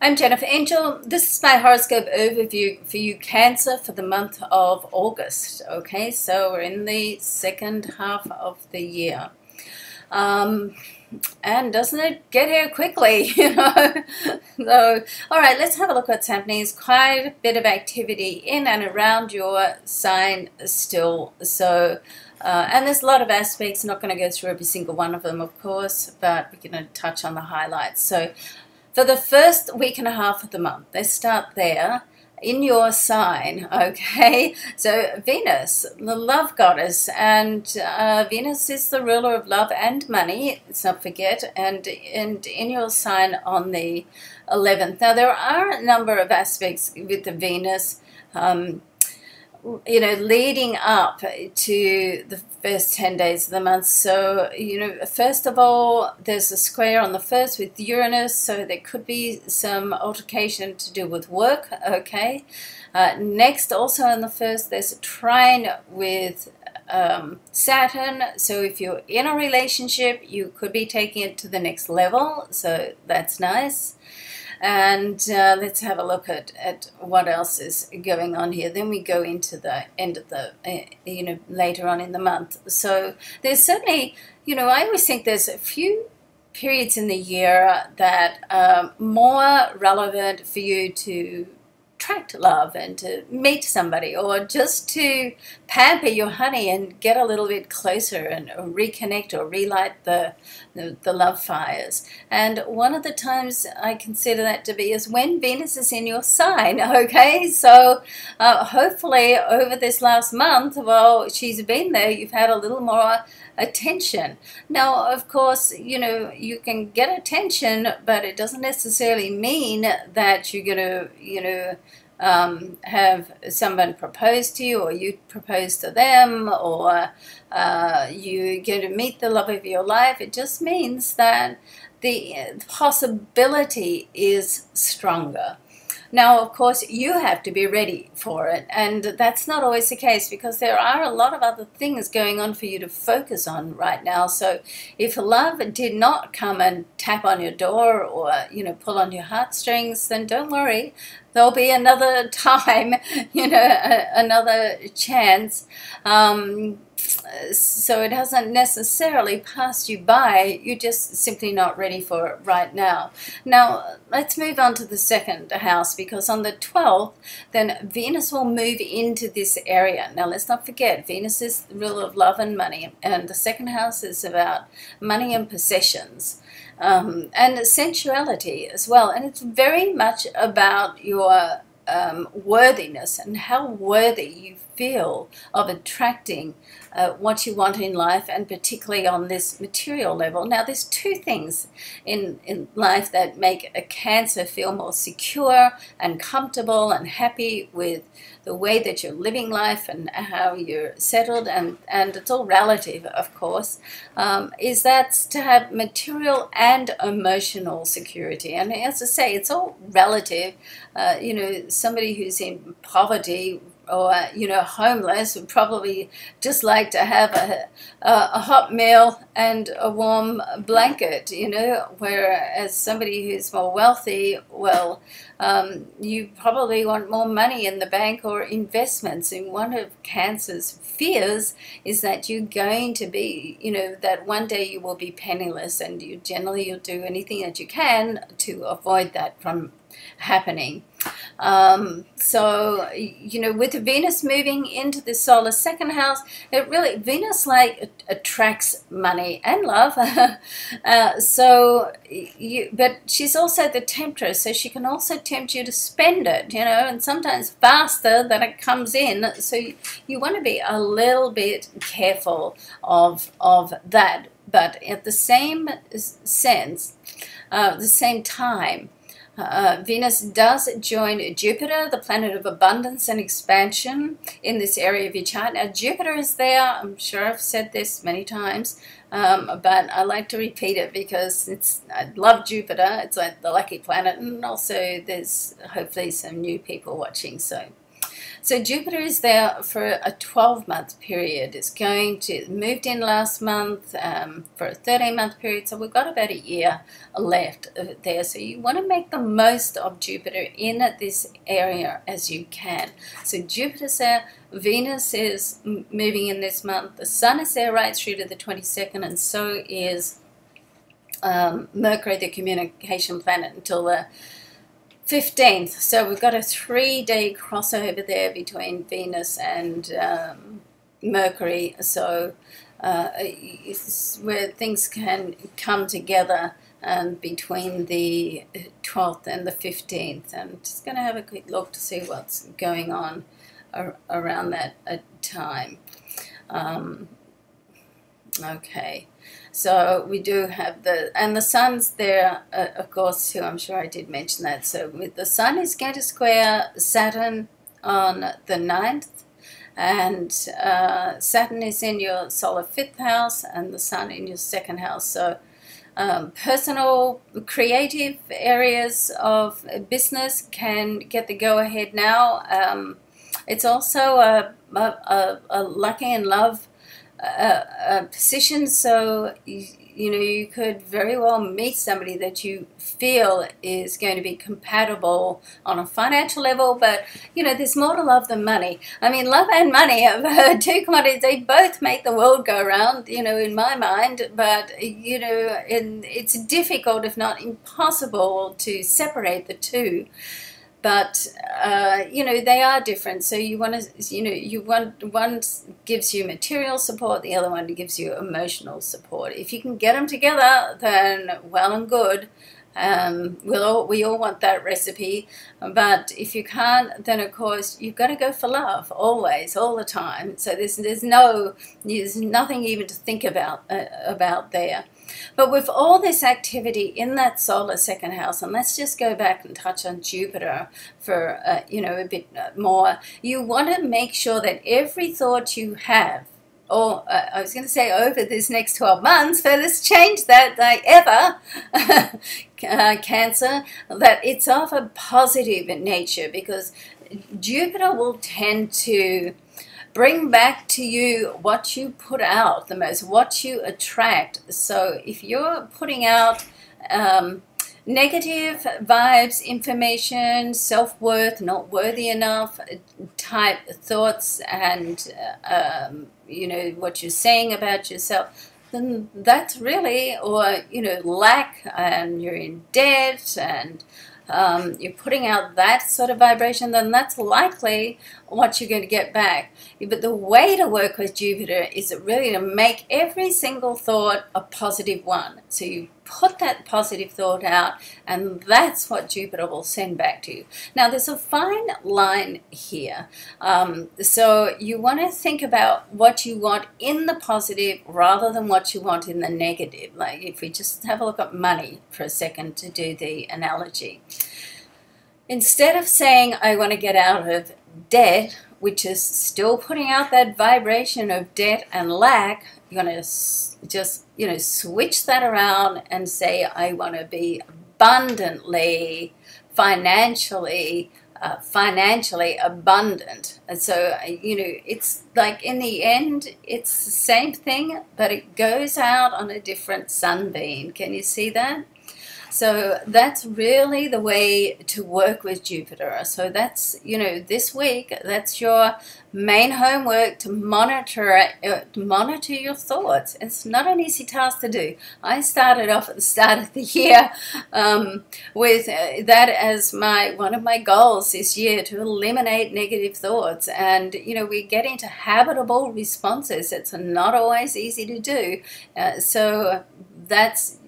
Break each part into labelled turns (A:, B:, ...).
A: I'm Jennifer Angel. This is my horoscope overview for you, Cancer, for the month of August. Okay, so we're in the second half of the year. Um, and doesn't it get here quickly, So, all right, let's have a look at what's happening. There's quite a bit of activity in and around your sign still. So, and there's a lot of aspects. I'm not going to go through every single one of them, of course, but we're going to touch on the highlights. So, for the first week and a half of the month, let's start there in your sign, okay? So Venus, the love goddess, and Venus is the ruler of love and money, let's not forget, and in your sign on the 11th. Now, there are a number of aspects with the Venus, leading up to the first 10 days of the month. So, first of all, there's a square on the 1st with Uranus, so there could be some altercation to do with work, okay? Next, also on the 1st, there's a trine with Saturn, so if you're in a relationship, you could be taking it to the next level, so that's nice. And let's have a look at what else is going on here. Then we go into the end of the, later on in the month. So there's certainly, I always think there's a few periods in the year that are more relevant for you to attract love and to meet somebody, or just to pamper your honey and get a little bit closer and reconnect or relight the love fires. And one of the times I consider that to be is when Venus is in your sign, okay? So hopefully over this last month, well, she's been there, you've had a little more attention. Now, of course, you can get attention, but it doesn't necessarily mean that you're going to, have someone propose to you, or you propose to them, or you're going to meet the love of your life. It just means that the possibility is stronger. Now, of course, you have to be ready for it, and that's not always the case, because there are a lot of other things going on for you to focus on right now. So if love did not come and tap on your door, or, pull on your heartstrings, then don't worry. There'll be another time, another chance. So it hasn't necessarily passed you by. You're just simply not ready for it right now. Now, let's move on to the second house, because on the 12th, then Venus will move into this area. Now, let's not forget, Venus is the ruler of love and money, and the second house is about money and possessions. And sensuality as well. And it's very much about your worthiness and how worthy you feel of attracting what you want in life, and particularly on this material level. Now, there's two things in life that make a Cancer feel more secure and comfortable and happy with the way that you're living life and how you're settled, and it's all relative, of course, is that to have material and emotional security. And as I say, it's all relative. Somebody who's in poverty or homeless would probably just like to have a hot meal and a warm blanket, whereas somebody who's more wealthy, well, you probably want more money in the bank or investments. And one of Cancer's fears is that you're going to be, that one day you will be penniless, and you'll do anything that you can to avoid that from happening. So, with Venus moving into the solar second house, Venus attracts money and love. But she's also the temptress, so she can also tempt you to spend it, and sometimes faster than it comes in. So you want to be a little bit careful of that. But at the same time, Venus does join Jupiter, the planet of abundance and expansion, in this area of your chart. Now, Jupiter is there. I'm sure I've said this many times, but I like to repeat it because I love Jupiter. It's like the lucky planet, and also there's hopefully some new people watching. So So Jupiter is there for a 12-month period. It's moved in last month for a 13-month period. So we've got about a year left there. So you want to make the most of Jupiter in this area as you can. So Jupiter's there. Venus is moving in this month. The Sun is there right through to the 22nd, and so is Mercury, the communication planet, until the 15th. So we've got a 3-day crossover there between Venus and Mercury. So it's where things can come together between the 12th and the 15th. And just going to have a quick look to see what's going on around that time. Okay, so we do have the Sun's there, of course, too. I'm sure I did mention that. So with the Sun is going to square Saturn on the 9th, and Saturn is in your solar 5th house and the Sun in your 2nd house. So personal, creative areas of business can get the go-ahead now. It's also a lucky in love position, so you could very well meet somebody that you feel is going to be compatible on a financial level, but there's more to love than money. I mean, love and money are two commodities. They both make the world go round, in my mind, but it's difficult, if not impossible, to separate the two. But they are different. So you want to, one gives you material support, the other one gives you emotional support. If you can get them together, then well and good. We all want that recipe. But if you can't, then of course you've got to go for love always, all the time. So there's nothing even to think about there. But with all this activity in that solar 2nd house, and let's just go back and touch on Jupiter for a bit more, you want to make sure that every thought you have, or I was going to say over this next 12 months, but let's change that, like ever, Cancer, that it's of a positive nature, because Jupiter will tend to bring back to you what you put out the most, what you attract. So if you're putting out negative vibes, information, self-worth, not worthy enough type thoughts, and what you're saying about yourself, then that's really, or lack, and you're in debt, and you're putting out that sort of vibration, then that's likely what you're going to get back. But the way to work with Jupiter is really to make every single thought a positive one. So you put that positive thought out, and that's what Jupiter will send back to you. Now, there's a fine line here. So you want to think about what you want in the positive rather than what you want in the negative. Like if we just have a look at money for a second to do the analogy. Instead of saying, I want to get out of debt, which is still putting out that vibration of debt and lack, you're going to just, switch that around and say, I want to be abundantly, financially abundant. And so, it's like in the end, it's the same thing, but it goes out on a different sunbeam. Can you see that? So that's really the way to work with Jupiter. So that's, this week, that's your main homework, to monitor your thoughts. It's not an easy task to do. I started off at the start of the year with that as one of my goals this year, to eliminate negative thoughts. And, we get into habitable responses. It's not always easy to do. So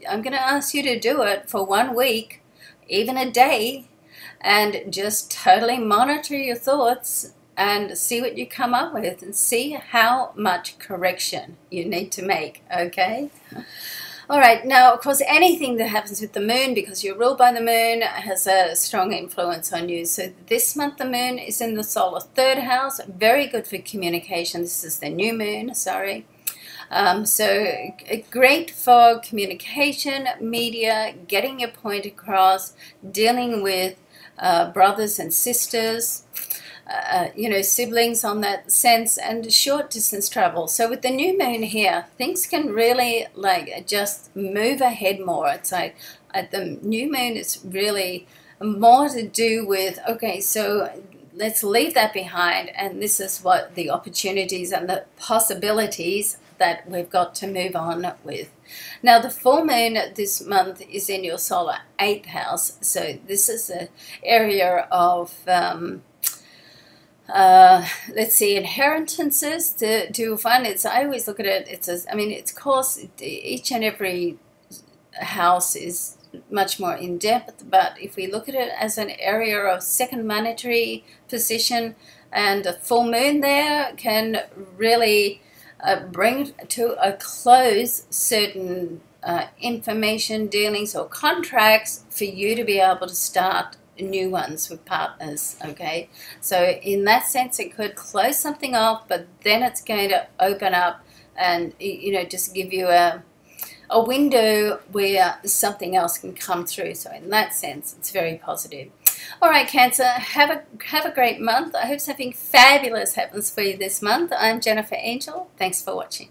A: I'm going to ask you to do it for 1 week, even a day, and just totally monitor your thoughts and see what you come up with, and see how much correction you need to make, okay? All right, now, of course, anything that happens with the moon, because you're ruled by the moon, has a strong influence on you. So this month the moon is in the solar 3rd house, very good for communication. This is the new moon, sorry. So great for communication, media, getting your point across, dealing with brothers and sisters. siblings on that sense, and short distance travel. So with the new moon here, things can really just move ahead more. It's like at the new moon, it's really more to do with, okay, so let's leave that behind, and this is what the opportunities and the possibilities that we've got to move on with. Now, the full moon this month is in your solar 8th house, so this is an area of let's see, inheritances to find. I always look at it, it's course, each and every house is much more in depth, but if we look at it as an area of second monetary position, and a full moon there can really bring to a close certain information, dealings, or contracts for you to be able to start new ones with partners. Okay, so in that sense, it could close something off, but then it's going to open up and just give you a window where something else can come through. So in that sense, it's very positive. All right, Cancer, have a great month. I hope something fabulous happens for you this month. I'm Jennifer Angel. Thanks for watching.